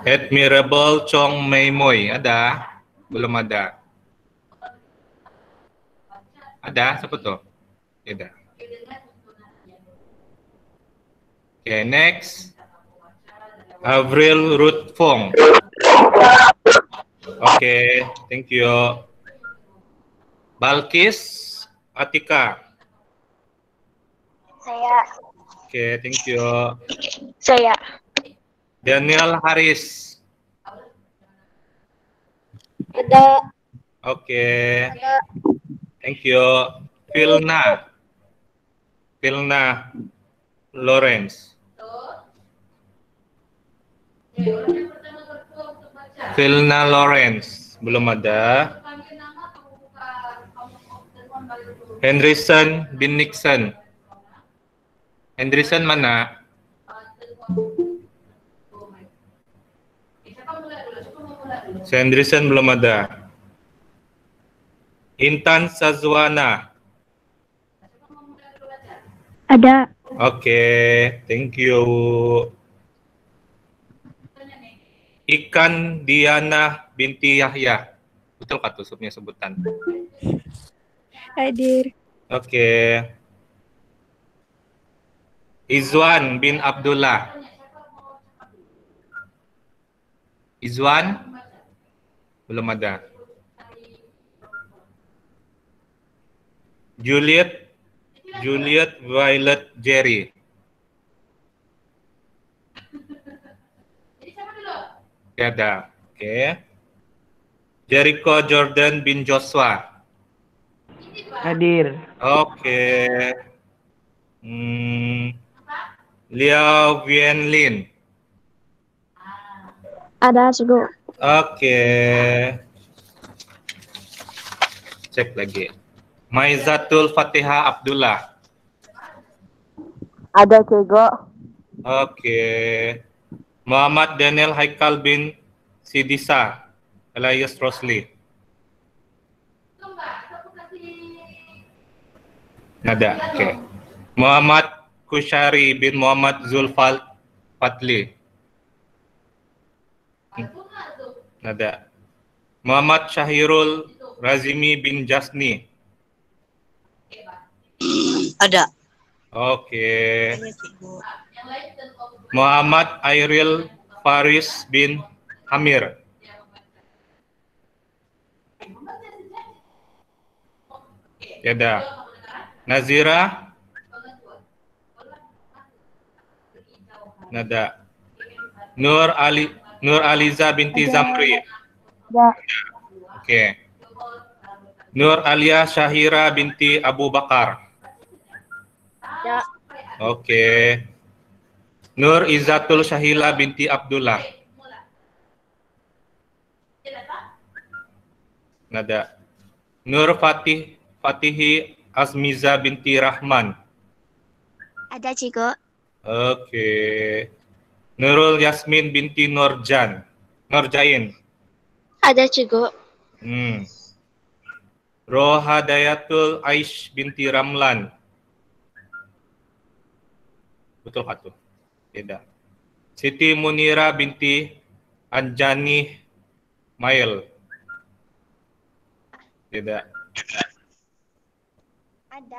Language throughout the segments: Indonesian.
Admirable Chong Mei Moy. Ada? Belum ada. Ada? Siapa tuh? Ada. Oke, next. Avril Ruth Fong. Oke, thank you. Balkis Atika. Saya. Oke, thank you. Saya. Daniel Haris. Ada. Oke. Thank you. Vilna. Vilna Lawrence. Vilna Lawrence. Belum ada. Henderson bin Nixon. Henderson mana? Henderson belum ada. Intan Sazwana. Ada. Oke, thank you. Ikan Diana binti Yahya. Betul kah tuh sebutan? Hadir. Oke. Izwan bin Abdullah. Izwan? Belum ada. Juliet Violet Jerry. Ada. Oke. Jericho Jordan bin Joshua. Hadir. Oke. Liao Vien Lin. Ada, Cigo. Oke. Cek lagi. Maizatul Fatihah Abdullah. Ada, Cigo. Oke. Muhammad Daniel Haikal bin Sidisa alias Rosli. Nada. Oke. Muhammad Kushari bin Muhammad Zulfal Fatli. Nada. Muhammad Syahirul Razimi bin Jasni. Ada. Oke. Muhammad Airil Faris bin Hamir. Ada. Nazira. Nada. Nur Aliza binti Zamri. Ada. Oke. Nur Alia Syahira binti Abu Bakar. Ada. Oke. Nur Izzatul Syahila binti Abdullah. Nada. Nur Fatihi Azmiza binti Rahman. Ada, Cigo. Oke. Nurul Yasmin binti Nurjain. Ada, Cigo. Rohadayatul Aish binti Ramlan. Betul kah tuh? Tidak. Siti Munira binti Anjani Mail. Tidak. Ada.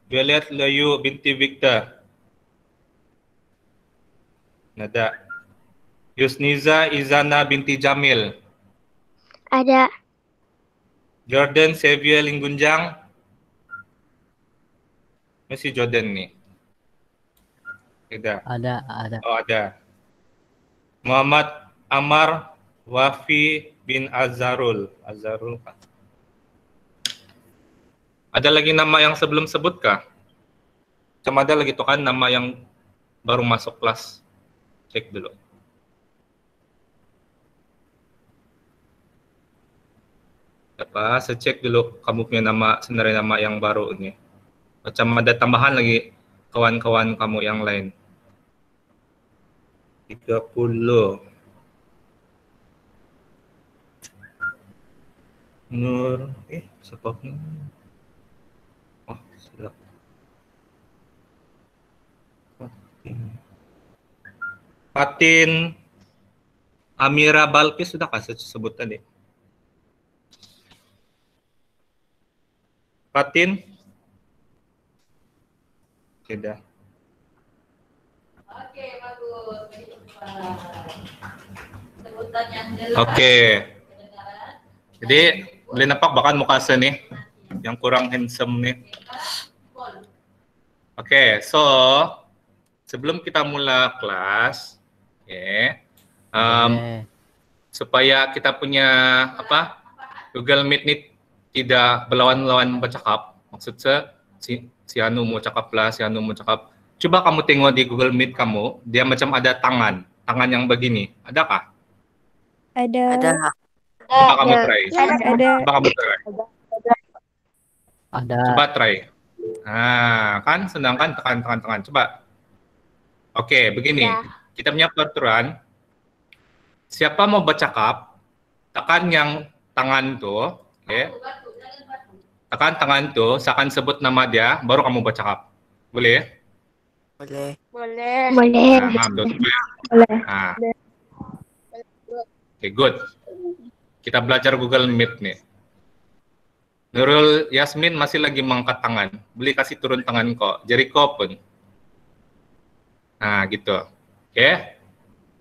Violet Layu binti Victor. Nada. Yusniza Izana binti Jamil. Ada. Jordan Xavier Linggunjang. Masih Jordan nih. Tidak. Ada. Oh, ada. Muhammad Amar Wafi bin Azharul. Kah? Ada lagi nama yang sebelum sebut kah? Cuma ada lagi tuh kan nama yang baru masuk kelas. Cek dulu. Apa? Saya cek dulu kamu punya nama sebenarnya nama yang baru ini. Macam ada tambahan lagi kawan-kawan kamu yang lain. 30. Nur, siapa? Oh, sudah. Fatin Amira Balkis sudah kasih sebut tadi. Fatin? Tidak. Oke, bagus. Sebutan yang jelas. Oke. Jadi, boleh nampak bahkan muka saya nih, yang kurang handsome nih. Oke, so sebelum kita mulai kelas, supaya kita punya Google Meet ini tidak berlawan-lawan bercakap, maksud saya si Anu mau cakap lah, si Anu mau cakap. Coba kamu tengok di Google Meet kamu, dia macam ada tangan yang begini, adakah? Ada. Coba kamu try. Ada. Coba kamu try. Ada. Coba try. Nah, kan senang kan tekan. Coba. Oke, begini. Ya. Kita punya peraturan. Siapa mau bercakap, tekan yang tangan tuh, oke. Tekan tangan tuh, seakan sebut nama dia, baru kamu bercakap. Boleh? Boleh. Nah, betul. Boleh. Nah. Oke, good. Kita belajar Google Meet nih. Nurul Yasmin masih lagi mengangkat tangan. Boleh kasih turun tangan kok. Jericho pun. Nah, gitu. Oke.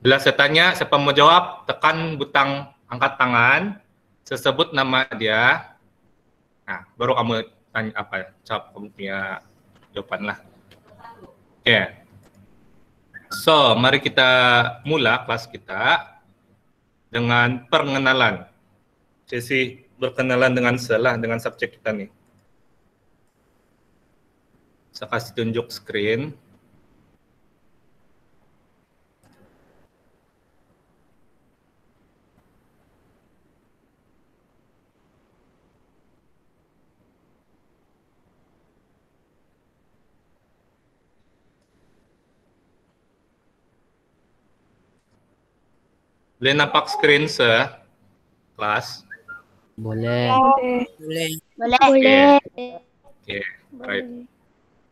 Bila saya tanya, siapa mau jawab, tekan butang angkat tangan, sesebut nama dia. Nah, baru kamu tanya apa? Jawab kamu punya jawaban lah. Oke. So, mari kita mulai kelas kita dengan perkenalan. Sesi berkenalan dengan dengan subjek kita nih. Saya kasih tunjuk screen. Boleh nampak screen kelas? Boleh. Boleh. Oke, right.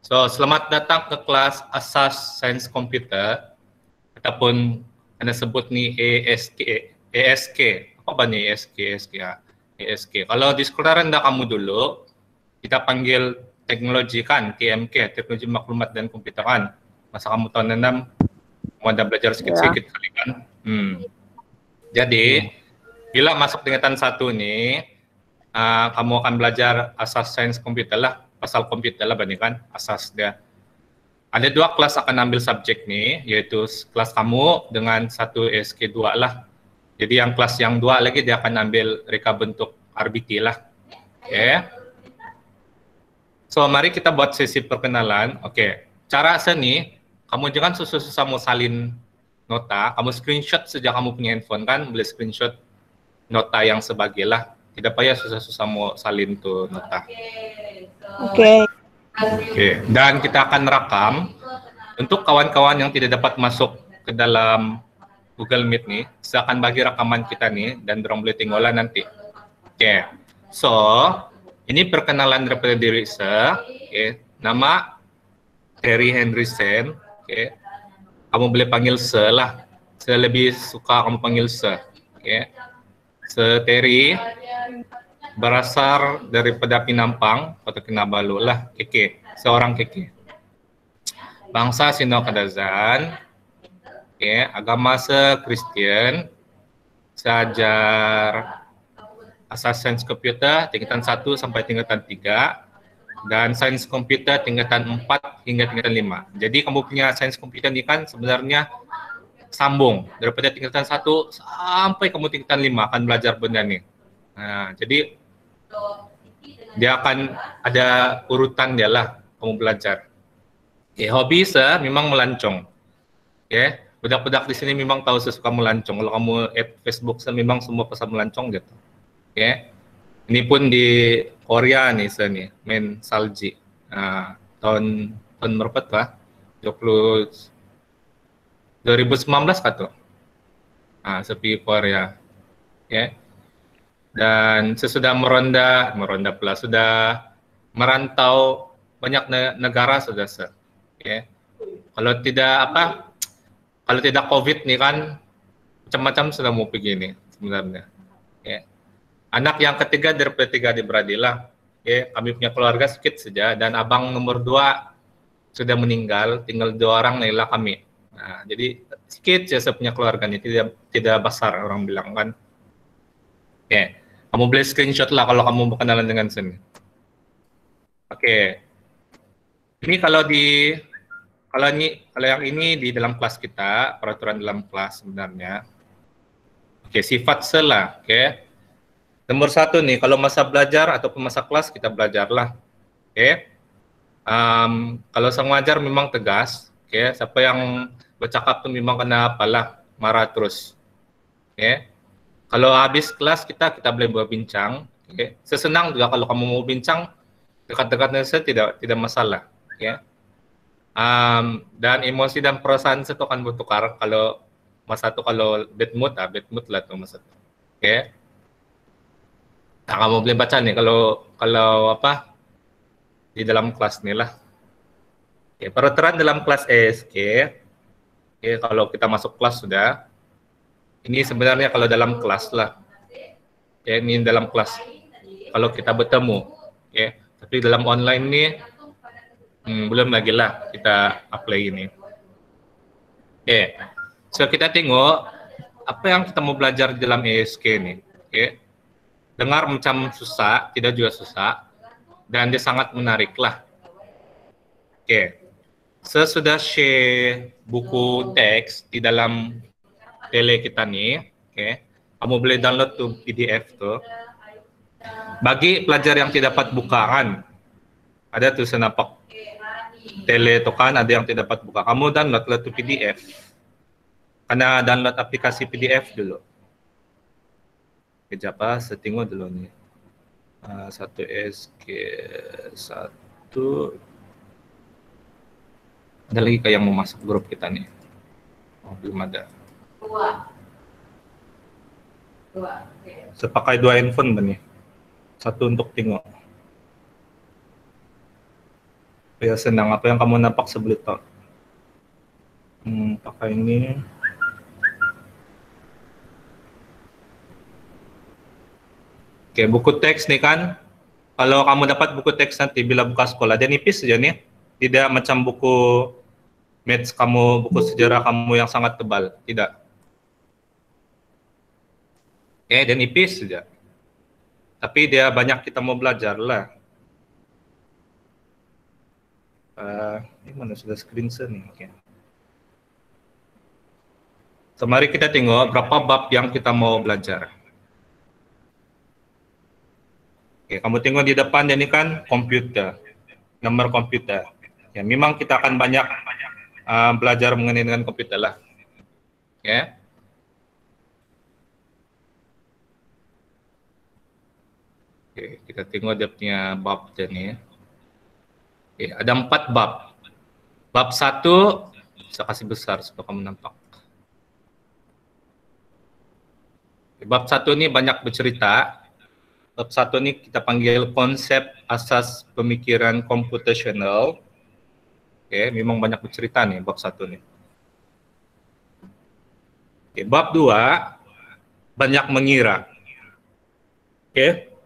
So, selamat datang ke kelas Asas Sains Komputer ataupun Anda sebut nih ESK. Apa nih ESK ya? ESK. Kalau di sekolah rendah kamu dulu, kita panggil teknologi kan, TMK, Teknologi Maklumat dan Komputer kan. Masa kamu tahun 6, mau Anda belajar sedikit-sedikit kali kan? Jadi, bila masuk tingkatan 1 nih, kamu akan belajar asas sains komputer lah, pasal komputer lah bandingkan asas dia. Ada 2 kelas akan ambil subjek nih, yaitu kelas kamu dengan 1 SK2 lah. Jadi yang kelas yang 2 lagi dia akan ambil reka bentuk RBT lah. Oke. So, mari kita buat sesi perkenalan. Oke. Cara seni, kamu jangan susah-susah mau salin nota, kamu screenshot sejak kamu punya handphone kan, boleh screenshot nota yang sebagai lah. Tidak payah susah-susah mau salin tuh nota. Oke. Dan kita akan rekam untuk kawan-kawan yang tidak dapat masuk ke dalam Google Meet nih, saya akan bagi rekaman kita nih dan dorong boleh tinggal nanti. Oke. So, ini perkenalan daripada diri saya. Oke. Nama Terry Henrysen. Oke. Kamu boleh panggil Se lah. Saya lebih suka kamu panggil Se. Oke. Se Terry berasal daripada Pinampang atau Kinabalu lah, Keke. Seorang Keke. Bangsa Sino Kadazan. Oke, agama Kristen. Seajar asas sains komputer tingkatan 1 sampai tingkatan 3. Dan sains komputer tingkatan 4 hingga tingkatan 5. Jadi kamu punya sains komputer ini kan sebenarnya sambung daripada tingkatan 1 sampai kamu tingkatan 5 akan belajar benda ini. Nah, jadi dia akan ada urutan dia lah kamu belajar. Oke, hobi saya memang melancong. Oke, budak-budak di sini memang tahu saya suka melancong. Kalau kamu add Facebook saya memang semua pasal melancong gitu. Oke. Ini pun di Korea nih saya nih, main salji. Nah, tahun berapa tuh? 2019 kata. Nah, sepi Korea. Oke. Dan sesudah meronda pula sudah merantau banyak negara sudah. Oke. Kalau kalau tidak COVID nih kan macam-macam sudah mau begini sebenarnya. Ya. Anak yang ketiga daripada tiga adik-beradik lah. Ya, kami punya keluarga sedikit saja dan abang nomor 2 sudah meninggal, tinggal 2 orang Naila kami. Nah, jadi sedikit saja saya punya keluarga nih, tidak besar orang bilang kan. Oke, kamu boleh screenshot lah kalau kamu berkenalan dengan sini. Oke, ini kalau yang ini di dalam kelas kita, peraturan dalam kelas sebenarnya. Oke, sifat sela. Oke, nomor 1 nih, kalau masa belajar ataupun masa kelas kita belajarlah. Oke. Kalau sang ngajar memang tegas, siapa yang bercakap tuh memang kena apalah, marah terus. Kalau habis kelas kita boleh berbincang. Sesenang juga kalau kamu mau bincang dekat-dekatnya saya tidak masalah. Dan emosi dan perasaan saya itu akan bertukar kalau masa itu kalau bad mood lah tuh masa itu. Nah, kamu boleh baca nih kalau apa di dalam kelas nih lah. Peraturan dalam kelas ESG. Kalau kita masuk kelas sudah. Ini sebenarnya kalau dalam kelas lah. Ini dalam kelas. Kalau kita bertemu. Tapi dalam online nih belum lagi lah kita apply ini. So kita tengok apa yang kita mau belajar di dalam ESG nih. Dengar macam susah, tidak juga susah. Dan dia sangat menarik lah. Saya sudah share buku teks di dalam tele kita nih. Kamu boleh download tuh PDF tuh. Bagi pelajar yang tidak dapat bukaan, ada tuh saya nampak tele tuh kan, ada yang tidak dapat buka. Kamu download lah tuh PDF. Karena download aplikasi PDF dulu. Kejap saya tengok dulu nih. 1 SG 1 ada lagi kayak yang mau masuk grup kita nih. Belum ada. 2. Saya pakai 2 handphone nih. 1 untuk tengok. Ya senang apa yang kamu nampak sebelum tahu. Pakai ini. Buku teks nih kan, kalau kamu dapat buku teks nanti bila buka sekolah, dia nipis saja nih, tidak macam buku maths kamu, buku sejarah kamu yang sangat tebal, tidak. Dia nipis saja, tapi dia banyak kita mau belajar lah. Ini mana sudah screenshot nih, So, mari kita tengok berapa bab yang kita mau belajar. Kamu tengok di depan ini kan komputer, nomor komputer. Memang kita akan banyak belajar mengenai dengan komputer lah. Kita tengok dia punya bab nih. Ada 4 bab. Bab 1 saya kasih besar supaya kamu nampak. Bab 1 ini banyak bercerita. Bab 1 ini kita panggil konsep asas pemikiran komputasional. Memang banyak bercerita nih bab 1 nih. Bab 2 banyak mengira.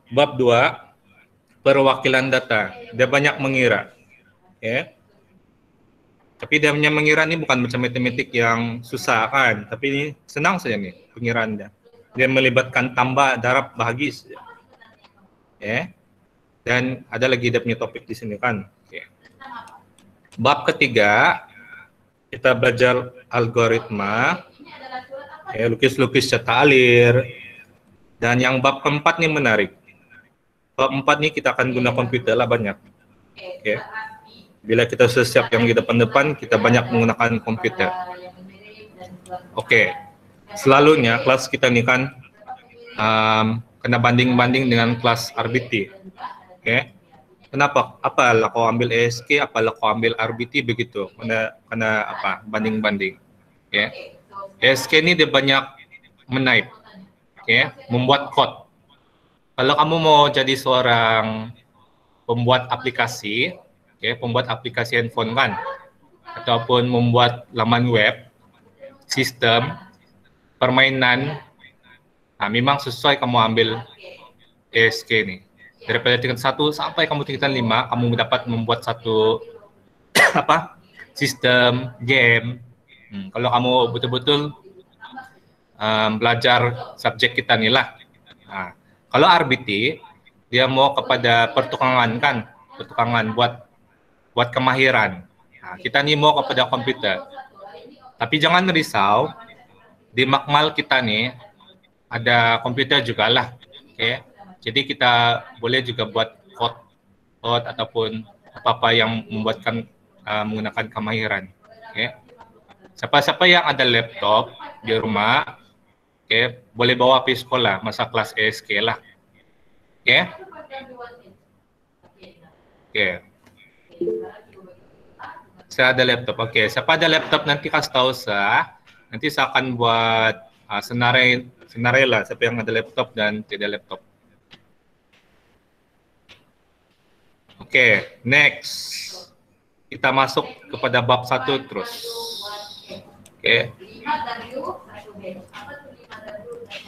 Bab 2 perwakilan data. Dia banyak mengira. Tapi dia punya mengira ini bukan macam matematik yang susah kan, tapi ini senang saja nih pengiraan dia. Dia melibatkan tambah, darab, bahagi saja. Dan ada lagi dia punya topik di sini kan. Bab ketiga kita belajar algoritma, lukis-lukis cetak alir. Dan yang bab keempat nih menarik. Bab 4 nih kita akan guna komputer lah banyak. Bila kita sudah siap yang di depan-depan, kita banyak menggunakan komputer. Selalunya kelas kita nih kan kena banding-banding dengan kelas RBT. Kenapa? Apalah kau ambil ESG, apalah kau ambil RBT begitu. Kena apa? Banding-banding. ESG ini dia banyak menaip. Membuat code. Kalau kamu mau jadi seorang pembuat aplikasi, pembuat aplikasi handphone kan, ataupun membuat laman web, sistem, permainan, memang sesuai kamu ambil ESK nih. Daripada tingkat 1 sampai kamu tingkatan 5, kamu dapat membuat satu sistem game. Kalau kamu betul-betul belajar subjek kita nih lah. Nah, kalau RBT dia mau kepada pertukangan kan, pertukangan buat kemahiran. Nah, kita nih mau kepada komputer. Tapi jangan risau, di Makmal kita nih ada komputer juga lah. Oke. Jadi kita boleh juga buat code ataupun apa-apa yang membuatkan menggunakan kemahiran. Oke. Siapa-siapa yang ada laptop di rumah, oke, boleh bawa pergi sekolah masa kelas ESK lah. Oke. Oke. Saya ada laptop. Oke, siapa ada laptop nanti kasih tahu saya. Nanti saya akan buat senarai lah siapa yang ada laptop dan tidak laptop. Oke, next. Kita masuk kepada bab 1 terus. Oke.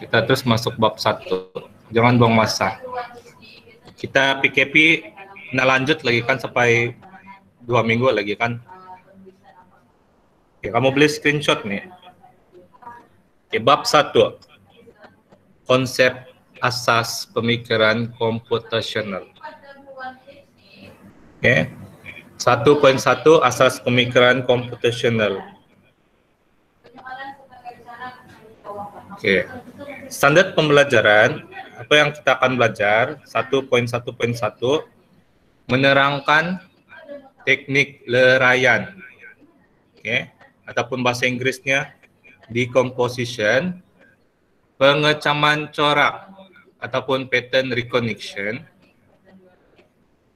Kita terus masuk bab 1. Jangan buang masa. Kita PKP nak lanjut lagi kan sampai 2 minggu lagi kan. Oke, kamu beli screenshot nih. Oke, bab 1. Konsep asas pemikiran komputasional. Oke. 1.1 asas pemikiran komputasional. Oke. Standar pembelajaran, apa yang kita akan belajar? 1.1.1 menerangkan teknik leraian. Oke. Ataupun bahasa Inggrisnya decomposition, pengecaman corak ataupun pattern recognition,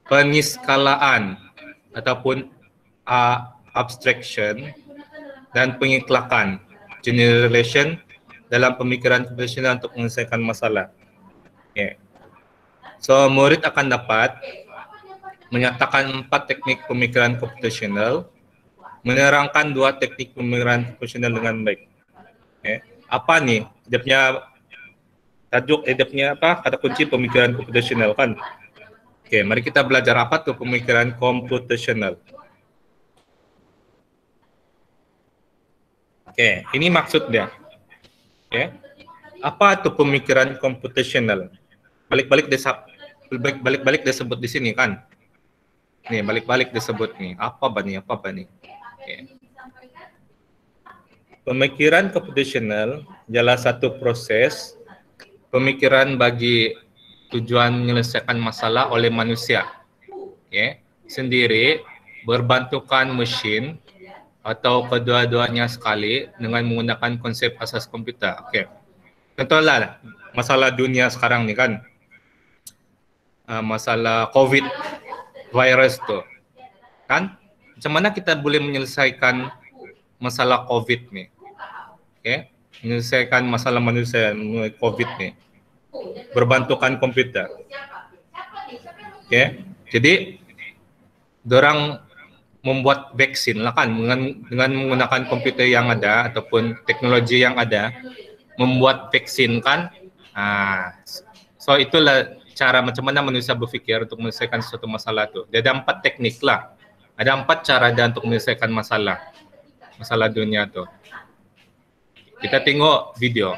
peniskalaan ataupun abstraction, dan pengiklakan generalization dalam pemikiran komputasional untuk menyelesaikan masalah. Okay. So, murid akan dapat menyatakan 4 teknik pemikiran komputasional, menerangkan 2 teknik pemikiran komputasional dengan baik. Okay. Apa nih? Dia punya tajuk, dia punya apa? Kata kunci pemikiran komputasional kan? Oke, mari kita belajar apa tuh pemikiran komputasional. Oke, ini maksudnya. Oke, apa tuh pemikiran komputasional? Balik-balik disebut di sini kan? Nih, balik-balik disebut nih. Apa bani? Oke. Pemikiran komputasional adalah satu proses pemikiran bagi tujuan menyelesaikan masalah oleh manusia, sendiri, berbantukan mesin, atau kedua-duanya sekali dengan menggunakan konsep asas komputer. Contohlah masalah dunia sekarang nih kan, masalah COVID virus tuh, kan? Macam mana kita boleh menyelesaikan masalah COVID nih? Menyelesaikan masalah manusia COVID nih. Berbantukan komputer. Jadi dorang membuat vaksin lah kan dengan menggunakan komputer yang ada ataupun teknologi yang ada, membuat vaksin kan. So itulah cara macam mana manusia berfikir untuk menyelesaikan suatu masalah itu. Dia ada 4 teknik lah. Ada 4 cara dia untuk menyelesaikan masalah dunia tuh. Kita tengok video.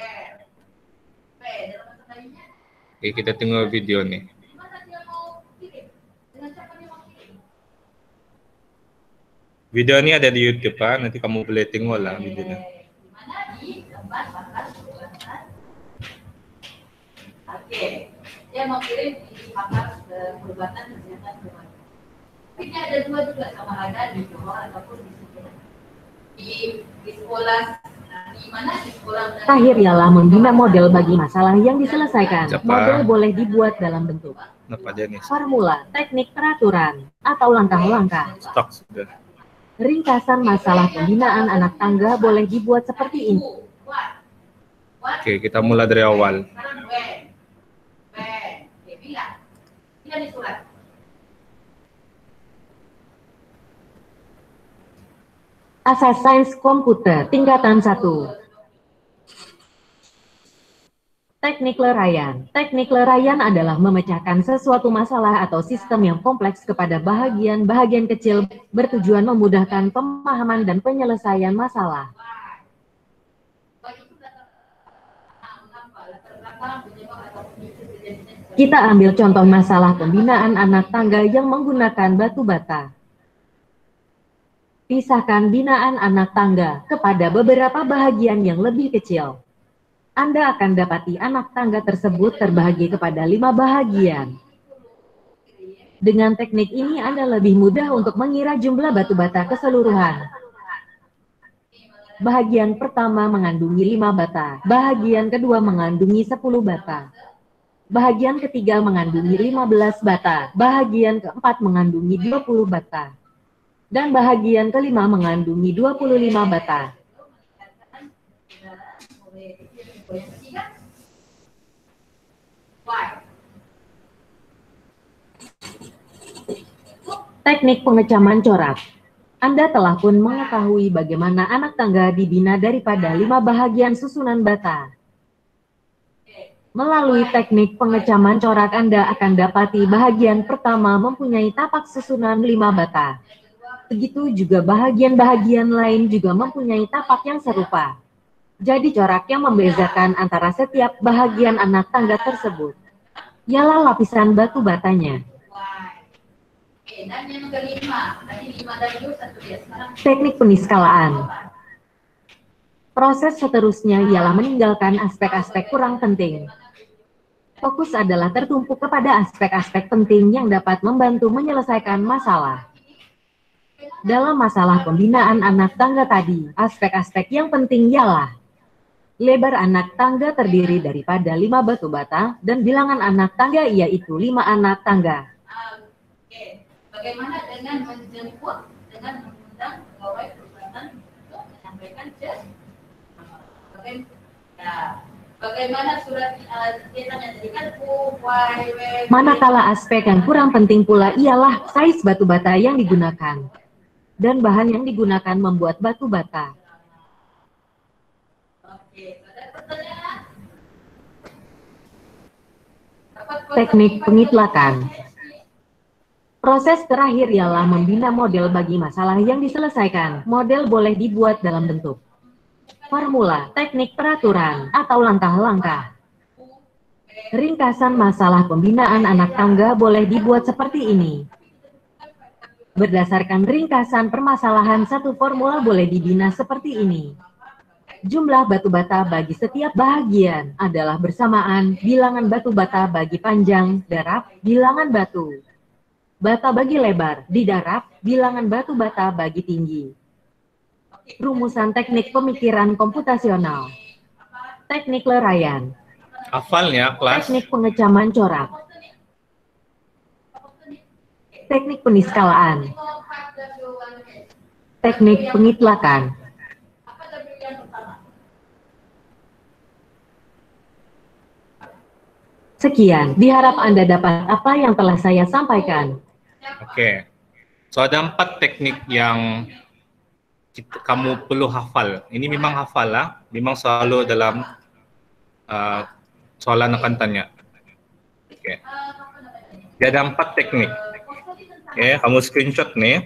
Oke, kita tengok video nih. Video ini ada di YouTube, Pak. Nanti kamu boleh tengok lah videonya. Oke, dia mau kirim di pakar perbuatan kesehatan hewan. Ini ada 2 juga, sama ada di Johor ataupun di sekolah. Di sekolah. Tahir ialah membina model bagi masalah yang diselesaikan. Model boleh dibuat dalam bentuk formula, teknik, peraturan, atau langkah-langkah. Ringkasan masalah pembinaan anak tangga boleh dibuat seperti ini. Oke, kita mulai dari awal. Asas Sains Komputer Tingkatan 1. Teknik leraian. Teknik leraian adalah memecahkan sesuatu masalah atau sistem yang kompleks kepada bahagian-bahagian kecil bertujuan memudahkan pemahaman dan penyelesaian masalah. Kita ambil contoh masalah pembinaan anak tangga yang menggunakan batu bata. Pisahkan binaan anak tangga kepada beberapa bahagian yang lebih kecil. Anda akan dapati anak tangga tersebut terbagi kepada 5 bahagian. Dengan teknik ini Anda lebih mudah untuk mengira jumlah batu bata keseluruhan. Bahagian pertama mengandungi 5 bata, bahagian kedua mengandungi 10 bata. Bahagian ketiga mengandungi 15 bata, bahagian keempat mengandungi 20 bata. Dan bahagian kelima mengandungi 25 bata. Teknik pengecaman corak. Anda telah pun mengetahui bagaimana anak tangga dibina daripada 5 bahagian susunan bata. Melalui teknik pengecaman corak Anda akan dapati bahagian pertama mempunyai tapak susunan 5 bata. Begitu juga bahagian-bahagian lain juga mempunyai tapak yang serupa. Jadi corak yang membedakan antara setiap bahagian anak tangga tersebut ialah lapisan batu batanya. Dan yang kelima, tadi 5 dan 1 ya, sekarang Teknik peniskalaan. Proses seterusnya ialah meninggalkan aspek-aspek kurang penting. Fokus adalah tertumpu kepada aspek-aspek penting yang dapat membantu menyelesaikan masalah. Dalam masalah pembinaan anak tangga tadi, aspek-aspek yang penting ialah lebar anak tangga terdiri daripada 5 batu bata dan bilangan anak tangga yaitu 5 anak tangga. Oke. Bagaimana dengan menjemput, dengan mengundang pegawai perusahaan untuk menyampaikan bagaimana surat kita menjadikan manakala aspek yang kurang penting pula ialah size batu bata yang digunakan dan bahan yang digunakan membuat batu bata. Oke, ada pertanyaan? Teknik pengitlakan. Proses terakhir ialah membina model bagi masalah yang diselesaikan. Model boleh dibuat dalam bentuk formula, teknik peraturan, atau langkah-langkah. Ringkasan masalah pembinaan anak tangga boleh dibuat seperti ini. Berdasarkan ringkasan permasalahan, satu formula boleh dibina seperti ini. Jumlah batu bata bagi setiap bahagian adalah bersamaan bilangan batu bata bagi panjang, darab, bilangan batu bata bagi lebar, didarab, bilangan batu bata bagi tinggi. Rumusan teknik pemikiran komputasional. Teknik leraian. Hafalnya kelas. Teknik pengecaman corak. Teknik peniskalaan. Teknik pengitlakan. Sekian, diharap Anda dapat apa yang telah saya sampaikan. Oke. So ada 4 teknik yang kamu perlu hafal. Ini memang hafal lah, memang selalu dalam soalan akan tanya. Oke. Dia ada 4 teknik. Oke, kamu screenshot nih.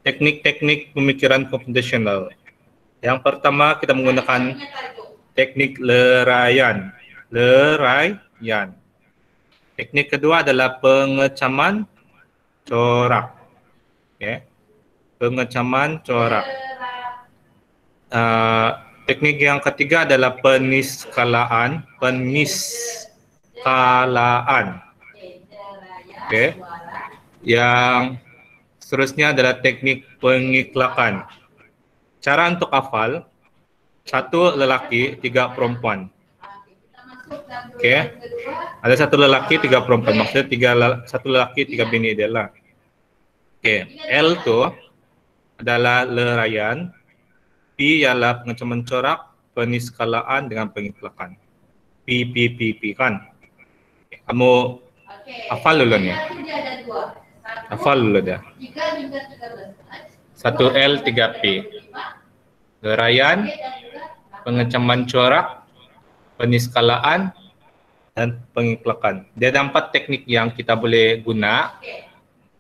Teknik-teknik pemikiran komputasional. Yang pertama kita menggunakan teknik leraian. Leraian. Teknik kedua adalah pengecaman corak. Oke. Pengecaman corak. Teknik yang ketiga adalah peniskalaan. Peniskalaan. Oke. Yang seterusnya adalah teknik pengitlakan. Cara untuk hafal, 1 lelaki, 3 perempuan. Oke. Ada 1 lelaki, 3 perempuan. Maksudnya 1 lelaki, 3 bini dia lah. Oke. L itu adalah leraian. P ialah pengecaman corak, peniskalaan dengan pengitlakan. P kan. Kamu hafal dulu nih. Hafal dulu dah. 1L 3P. leraian, pengencaman corak, peniskalaan, dan pengiklakan. Dia ada 4 teknik yang kita boleh guna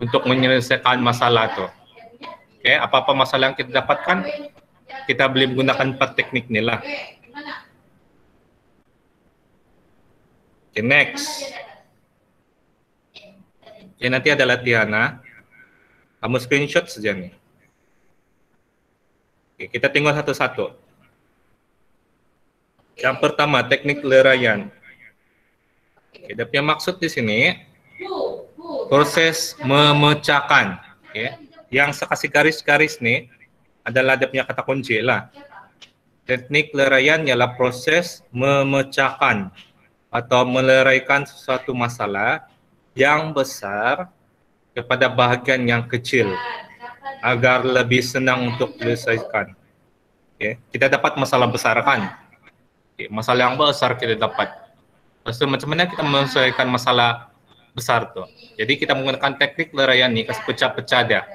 untuk menyelesaikan masalah itu. Oke, apa-apa masalah yang kita dapatkan, kita boleh menggunakan 4 teknik ini lah. Oke, next. Oke, nanti ada latihan. Kamu screenshot saja nih. Oke, kita tengok satu-satu. Yang pertama, teknik leraian. Oke, dia punya maksud di sini, proses memecahkan. Oke, yang saya kasih garis-garis nih adalah dia punya kata kunci lah. Teknik leraian ialah proses memecahkan atau meleraikan suatu masalah yang besar kepada bahagian yang kecil agar lebih senang untuk diselesaikan. Okay. Kita dapat masalah besar kan? Okay. Masalah yang besar kita dapat. Lepas itu macam mana kita menyelesaikan masalah besar tuh? Jadi kita menggunakan teknik leraian nih, kasih pecah-pecah dia.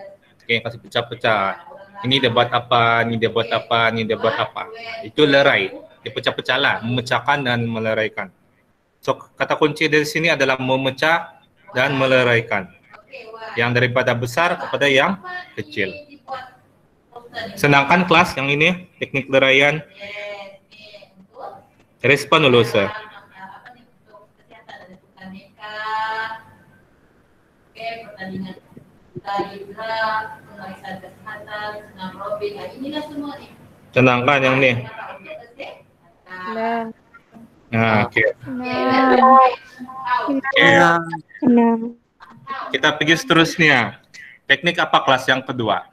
Okay, kasih pecah-pecah. Ini dia buat apa, ini dia buat apa, ini dia buat apa. Itu lerai. Dia pecah-pecah lah, memecahkan dan meleraikan. So, kata kunci dari sini adalah memecah dan meleraikan. Yang daripada besar kepada yang kecil. Sedangkan kelas yang ini, teknik leraian. Respon dulu, sir. Pertandingan pemeriksaan kesehatan, senam aerobik, inilah semua nih. Sedangkan yang ini. Nah, oke. Kita pergi seterusnya. Teknik apa kelas yang kedua?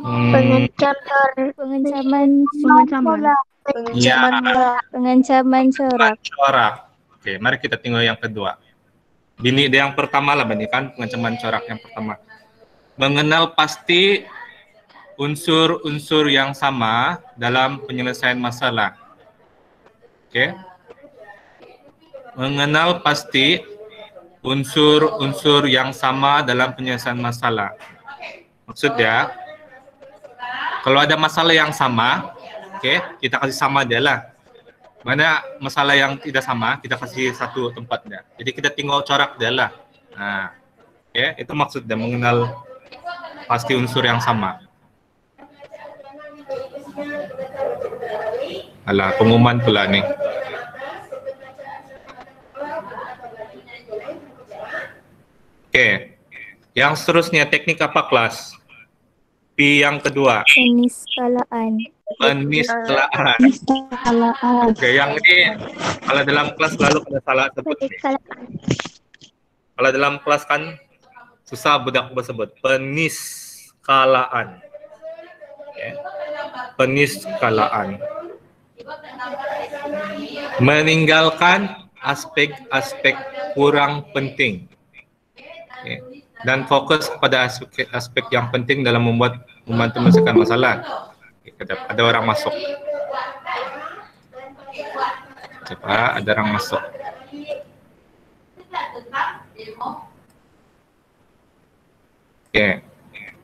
Pengencaman corak. Oke, mari kita tengok yang kedua. Ini yang pertama lah, bandingkan pengencaman corak yang pertama. Mengenal pasti unsur-unsur yang sama dalam penyelesaian masalah. Oke. Mengenal pasti unsur-unsur yang sama dalam penyelesaian masalah. Maksudnya, kalau ada masalah yang sama, oke, kita kasih sama dia lah. Mana masalah yang tidak sama, kita kasih satu tempat dia. Jadi kita tinggal corak dia lah. Nah, oke, itu maksudnya mengenal pasti unsur yang sama. Alah, pengumuman pula nih. Oke, yang seterusnya teknik apa kelas? P yang kedua. Peniskalaan. Peniskalaan. Oke, yang ini kalau dalam kelas selalu ada salah sebut. Kalau dalam kelas kan susah budak bersebut. Peniskalaan. Oke. Peniskalaan. Meninggalkan aspek-aspek kurang penting. Okay. Dan fokus pada aspek yang penting dalam membantu menyelesaikan masalah. Okay. Ada orang masuk. Coba, ada orang masuk. Oke.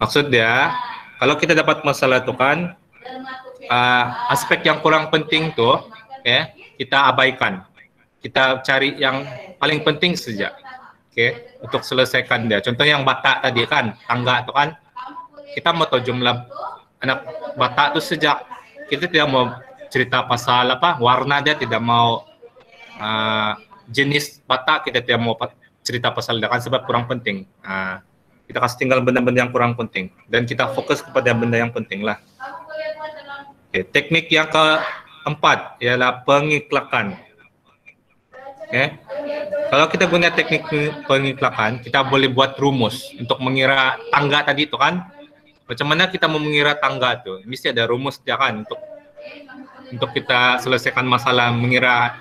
Maksud dia, kalau kita dapat masalah itu kan, aspek yang kurang penting tuh, kita abaikan. Kita cari yang paling penting saja, untuk selesaikan dia. Contoh yang batak tadi kan, tangga itu kan, kita mau tahu jumlah anak batak itu sejak, kita tidak mau cerita pasal apa, warna dia, tidak mau jenis batak, kita tidak mau cerita pasal dia kan, sebab kurang penting. Kita kasih tinggal benda-benda yang kurang penting, dan kita fokus kepada benda yang penting lah. Okay. Teknik yang keempat ialah pengiklakan. Okay. Kalau kita guna teknik pengiklakan, kita boleh buat rumus untuk mengira tangga tadi itu kan. Macam mana kita mau mengira tangga itu? Mesti ada rumus dia kan untuk kita selesaikan masalah mengira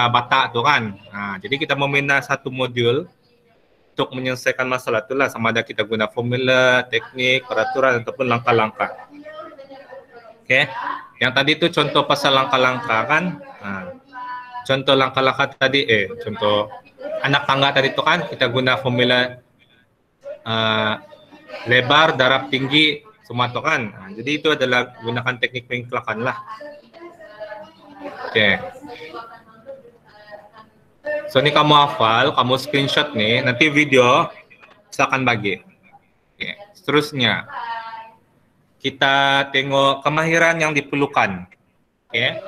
batak itu kan. Nah, jadi kita meminta satu modul untuk menyelesaikan masalah itulah, sama ada kita guna formula, teknik, peraturan ataupun langkah-langkah. Oke, yang tadi itu contoh pasal langkah-langkah kan. Nah, contoh langkah-langkah tadi, contoh anak tangga tadi itu kan kita guna formula lebar, darab tinggi Semua tuh kan. Nah, jadi itu adalah gunakan teknik pengikhlakan lah. Oke. So ini kamu hafal, kamu screenshot nih, nanti video silakan bagi. Oke. Seterusnya kita tengok kemahiran yang diperlukan. Oke.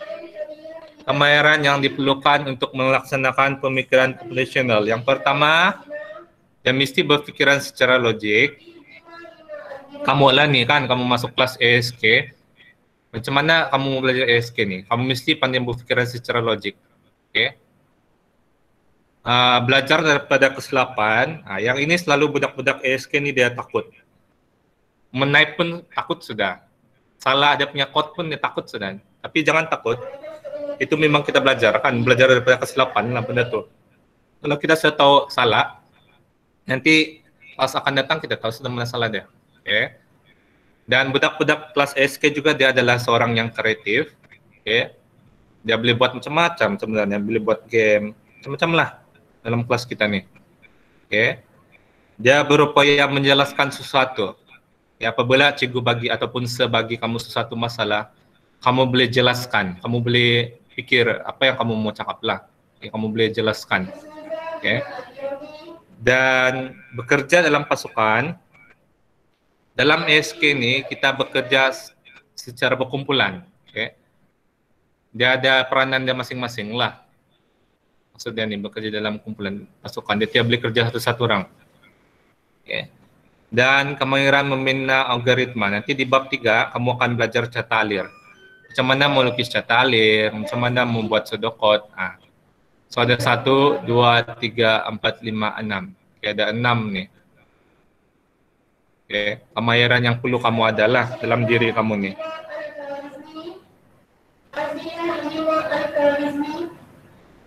Kemahiran yang diperlukan untuk melaksanakan pemikiran computational. Yang pertama, dia mesti berpikiran secara logik. Kamu lah nih kan, kamu masuk kelas ESK. Macam mana kamu mau belajar ESK nih? Kamu mesti pandai berpikiran secara logik. Oke. Belajar daripada kesilapan. Yang ini selalu budak-budak ESK ini dia takut. Menaip pun takut sudah. Salah ada punya code pun dia takut sudah. Tapi jangan takut. Itu memang kita belajar kan, belajar daripada kesilapan lah benda tuh. Kalau kita sudah tahu salah, nanti pas akan datang kita tahu sudah mana salah dia. Oke. Dan budak-budak kelas SK juga dia adalah seorang yang kreatif. Oke. Dia boleh buat macam-macam sebenarnya, boleh buat game, macam-macam lah dalam kelas kita nih. Oke. Dia berupaya menjelaskan sesuatu. Ya, apabila cikgu bagi ataupun sebagi kamu sesuatu masalah, kamu boleh jelaskan, kamu boleh pikir apa yang kamu mau cakap lah. Ya, kamu boleh jelaskan. Oke. Dan bekerja dalam pasukan. Dalam ESK ini kita bekerja secara berkumpulan, okay? Dia ada peranan dia masing-masing lah. Maksudnya nih bekerja dalam kumpulan pasukan, dia tidak boleh kerja satu-satu orang. Okay. Dan kemahiran membina algoritma, nanti di bab 3 kamu akan belajar cata alir. Macam mana melukis cata alir, macam mana membuat pseudocode. So ada 1, 2, 3, 4, 5, 6. Okay, ada 6 nih. Okay. Kemahiran yang perlu kamu adalah dalam diri kamu nih.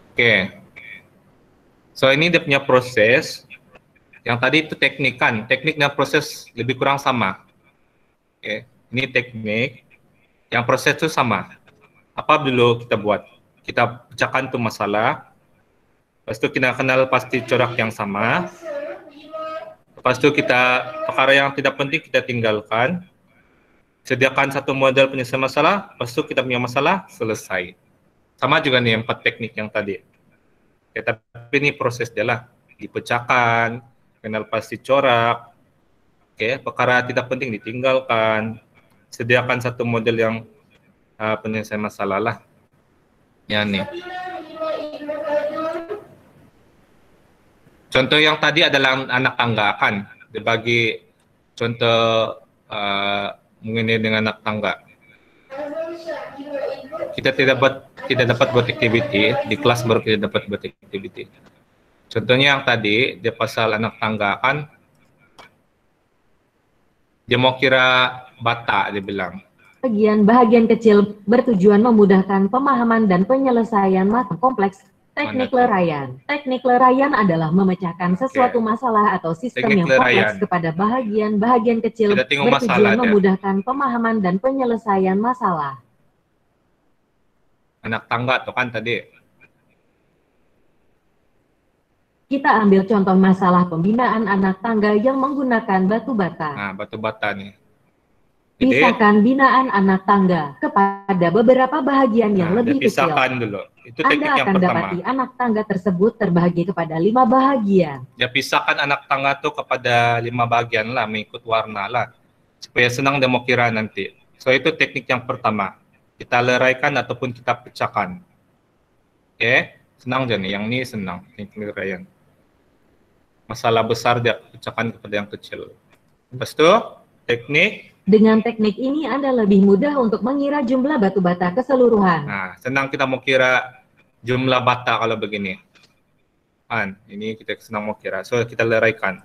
Oke. So ini dia punya proses. Yang tadi itu teknik kan. Teknik dan proses lebih kurang sama. Oke. Ini teknik. Yang proses itu sama. Apa dulu kita buat? Kita pecahkan tuh masalah. Lepas itu kita kenal pasti corak yang sama. Lepas itu kita perkara yang tidak penting kita tinggalkan. Sediakan satu model penyelesaian masalah. Lepas itu kita punya masalah, selesai. Sama juga nih 4 teknik yang tadi. Ya, tapi ini proses dia lah. Dipecahkan, kenal pasti corak. Oke, perkara tidak penting ditinggalkan. Sediakan satu model yang penyelesaian masalah lah. Ya nih. Contoh yang tadi adalah anak tangga kan, dibagi contoh mengenai dengan anak tangga. Kita tidak dapat buat activity di kelas, baru kita dapat buat activity. Contohnya yang tadi dia pasal anak tangga kan, dia mau kira bata dia bilang. Bahagian kecil bertujuan memudahkan pemahaman dan penyelesaian masalah kompleks. Teknik leraian. Teknik leraian adalah memecahkan sesuatu masalah atau sistem yang kompleks kepada bahagian kecil bertujuan memudahkan pemahaman dan penyelesaian masalah. Anak tangga tuh kan tadi. Kita ambil contoh masalah pembinaan anak tangga yang menggunakan batu bata. Nah, batu bata nih. Pisahkan binaan anak tangga kepada beberapa bahagian yang lebih kecil. Dulu. Itu teknik Anda akan dapati anak tangga tersebut terbagi kepada 5 bahagian. Ya, pisahkan anak tangga tuh kepada 5 bahagian lah, mengikut warna lah. Supaya senang dia mau kira nanti. So, itu teknik yang pertama. Kita leraikan ataupun kita pecahkan. Oke, senang aja nih. Yang ini senang, teknik leraian. Masalah besar dia pecahkan kepada yang kecil. Lepas itu, teknik. Dengan teknik ini Anda lebih mudah untuk mengira jumlah batu bata keseluruhan. Nah, senang kita mau kira jumlah bata kalau begini. Ini kita senang mau kira. So, kita leraikan.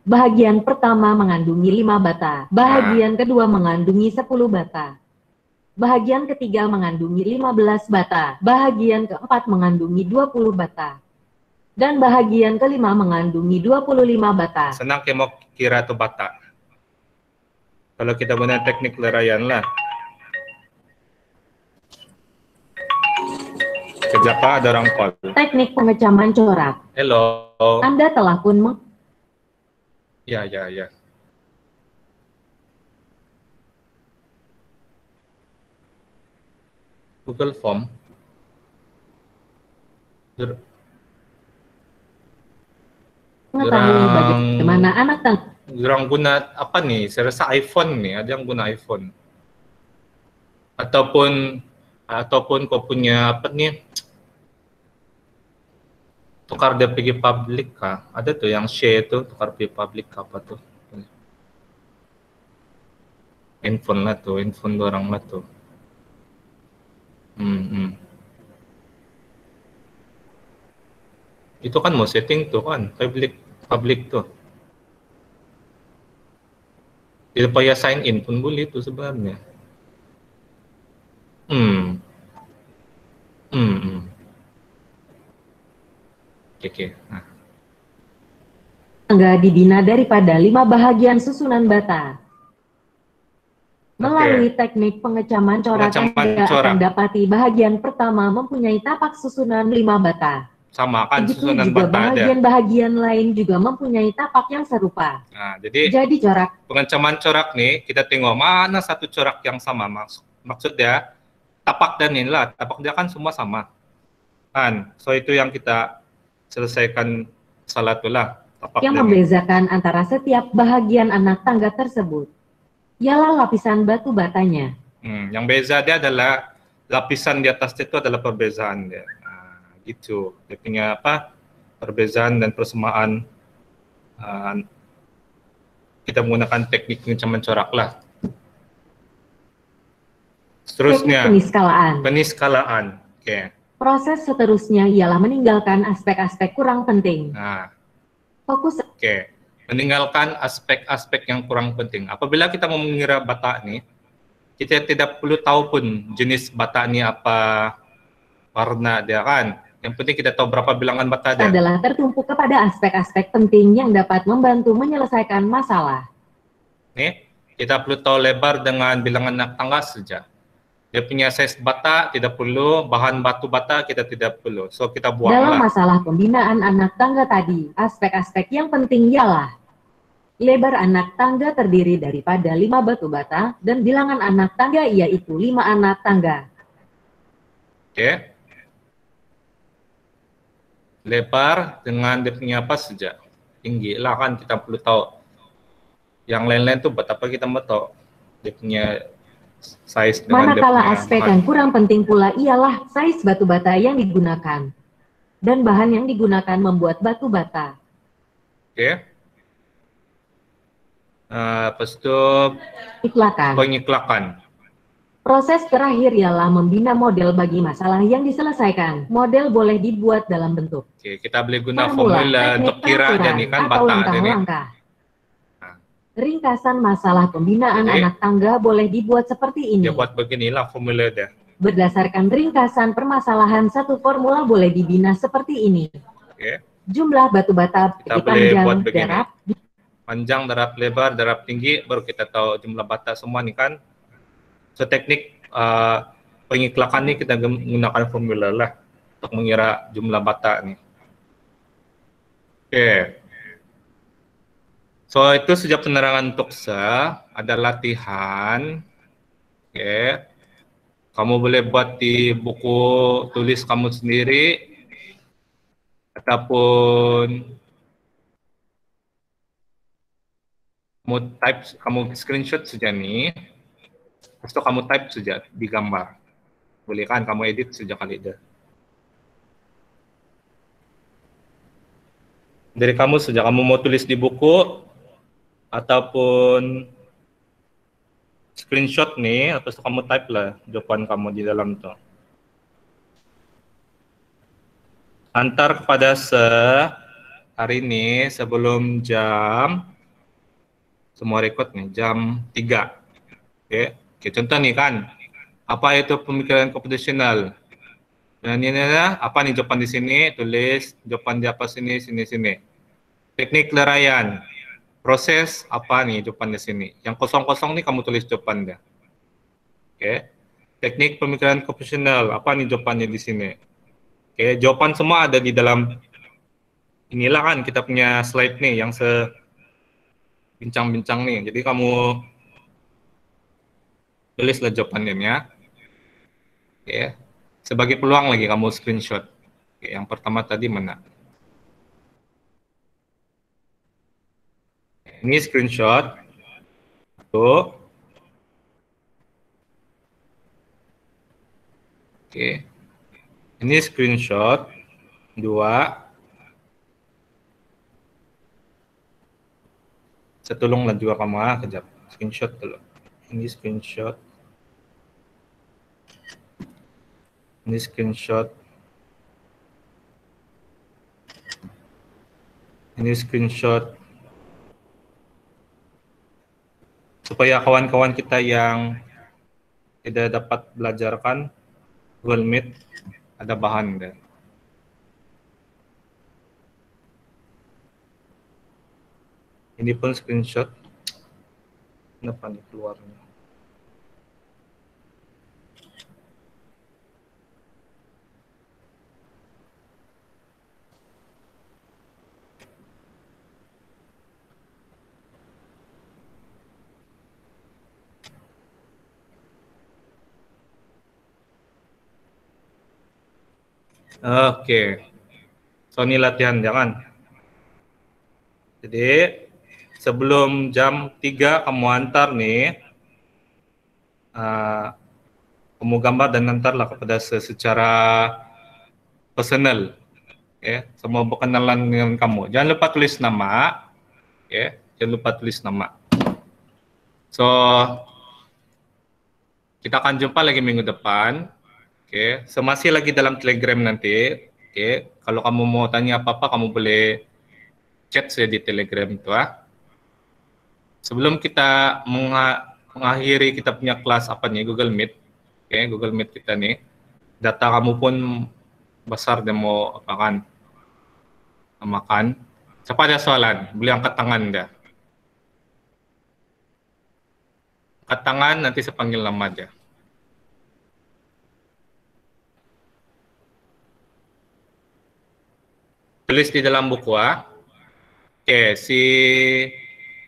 Bahagian pertama mengandungi 5 bata. Bahagian kedua mengandungi 10 bata. Bahagian ketiga mengandungi 15 bata. Bahagian keempat mengandungi 20 bata. Dan bahagian kelima mengandungi 25 bata. Senang kita mau kira tuh bata. Kalau kita guna teknik leraian lah. Kejapa ada orang call. Teknik pengecaman corak. Hello. Anda telah pun Ya. Google Form. Mengetahui bagaimana anak Kurang guna apa nih? Saya rasa iPhone nih, ada yang guna iPhone. Ataupun kau punya apa nih? Tukar dia pergi publik kah? Ada tuh yang share tuh, tukar pergi publik apa tuh? Handphone lah tuh, handphone orang lah tuh. Itu kan mau setting tuh kan, publik tuh. Tidak payah sign in pun boleh itu sebenarnya. Oke. Nah. Tangga dibina daripada 5 bahagian susunan bata. Melalui teknik pengecaman corak, Anda akan dapati bahagian pertama mempunyai tapak susunan 5 bata. Sama kan begitu susunan juga bata bahagian-bahagian lain juga mempunyai tapak yang serupa. Nah, jadi corak. Pengecaman corak nih, kita tengok mana satu corak yang sama. Maksudnya, tapak dan inilah, tapak dia kan semua sama. Kan, so itu yang kita selesaikan salah itulah. Yang membedakan antara setiap bahagian anak tangga tersebut ialah lapisan batu batanya. Yang beza dia adalah lapisan di atas itu adalah perbezaan dia. Nah, gitu. Dia punya apa? Perbezaan dan persamaan. Kita menggunakan teknik pengecaman corak lah. Seterusnya, peniskalaan. Oke. Proses seterusnya ialah meninggalkan aspek-aspek kurang penting. Nah, fokus. Oke. Meninggalkan aspek-aspek yang kurang penting. Apabila kita mau mengira bata nih, kita tidak perlu tahu pun jenis bata ini apa, warna dia kan. Yang penting kita tahu berapa bilangan bata dia. Adalah tertumpu kepada aspek-aspek penting yang dapat membantu menyelesaikan masalah. Nih, kita perlu tahu lebar dengan bilangan anak tangga saja. Dia punya size bata tidak perlu, bahan batu bata kita tidak perlu. So kita buang dalam masalah pembinaan anak tangga tadi, aspek-aspek yang penting ialah lebar anak tangga terdiri daripada 5 batu bata dan bilangan anak tangga yaitu 5 anak tangga. Oke. Lebar dengan dia punya apa saja. Tinggi lah kan kita perlu tahu. Yang lain-lain tuh betapa kita mau tahu. Dia punya size dengan manakala aspek yang kurang penting pula ialah size batu bata yang digunakan dan bahan yang digunakan membuat batu bata. Oke. Lepas itu pengiklakan. Proses terakhir ialah membina model bagi masalah yang diselesaikan. Model boleh dibuat dalam bentuk. Oke, kita boleh guna formula untuk kira dan kan bata ini. Ringkasan masalah pembinaan anak tangga boleh dibuat seperti ini. Dia buat beginilah formula dia. Berdasarkan ringkasan permasalahan, satu formula boleh dibina seperti ini. Oke. Jumlah batu bata panjang, darab, panjang, darab lebar, darab tinggi, baru kita tahu jumlah bata semua nih kan. So teknik pengiklakan ini kita menggunakan formula lah untuk mengira jumlah bata nih. Oke. So itu saja penerangan untuk ada latihan. Oke. Kamu boleh buat di buku tulis kamu sendiri ataupun kamu screenshot saja nih. Terus kamu type saja di gambar. Boleh kan kamu edit saja kali itu. Dari kamu saja kamu mau tulis di buku ataupun screenshot nih, atau kamu type lah jawaban kamu di dalam tuh. Antar kepada hari ini sebelum semua record nih, jam 3. Oke, contoh nih kan, apa itu pemikiran komputasional? Dan ini apa nih jawaban di sini, tulis jawaban di apa sini. Teknik leraian. Proses apa nih jawaban di sini? Yang kosong-kosong nih kamu tulis jawabannya. Oke. Teknik pemikiran komputasional, apa nih jawabannya di sini? Oke, jawaban semua ada di dalam inilah kan kita punya slide nih yang bincang-bincang nih. Jadi kamu tulislah jawabannya ya. Oke. Sebagai peluang lagi kamu screenshot. Oke, yang pertama tadi mana? Ini screenshot. Tuh. Oke. Ini screenshot. 2. Tolonglah juga kamu kejap. Screenshot dulu. Ini screenshot. Ini screenshot. Ini screenshot. Supaya kawan-kawan kita yang tidak dapat belajarkan Google Meet ada bahan deh. Ini pun screenshot. Kenapa nih keluarnya? Oke. So ini latihan jangan. Jadi sebelum jam 3 kamu antar nih, kamu gambar dan antarlah kepada secara personal, semua berkenalan dengan kamu. Jangan lupa tulis nama, jangan lupa tulis nama. So kita akan jumpa lagi minggu depan, Masih lagi dalam Telegram nanti, Kalau kamu mau tanya apa-apa, kamu boleh chat saya di Telegram itu, Sebelum kita mengakhiri kita punya kelas apa nih Google Meet, Google Meet kita nih, data kamu pun besar dan mau apa kan, makan. Siapa ada soalan? Boleh angkat tangan dah. Angkat tangan nanti saya panggil nama aja. Tulis di dalam buku, si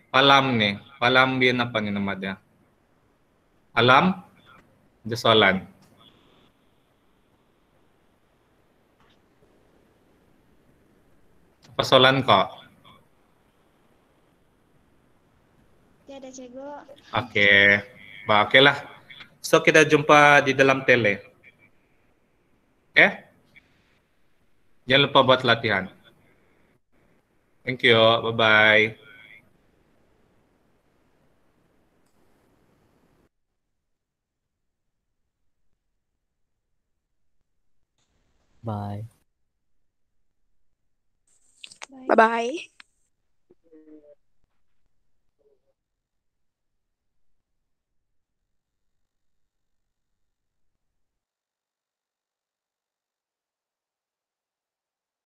Palam nih, Palam dia apa nih nama dia? Alam, ada soalan. Apa soalan kok? Ya ada Cego. Oke lah. So kita jumpa di dalam tele. Jangan lupa buat latihan. Thank you, bye-bye. Bye. Bye-bye.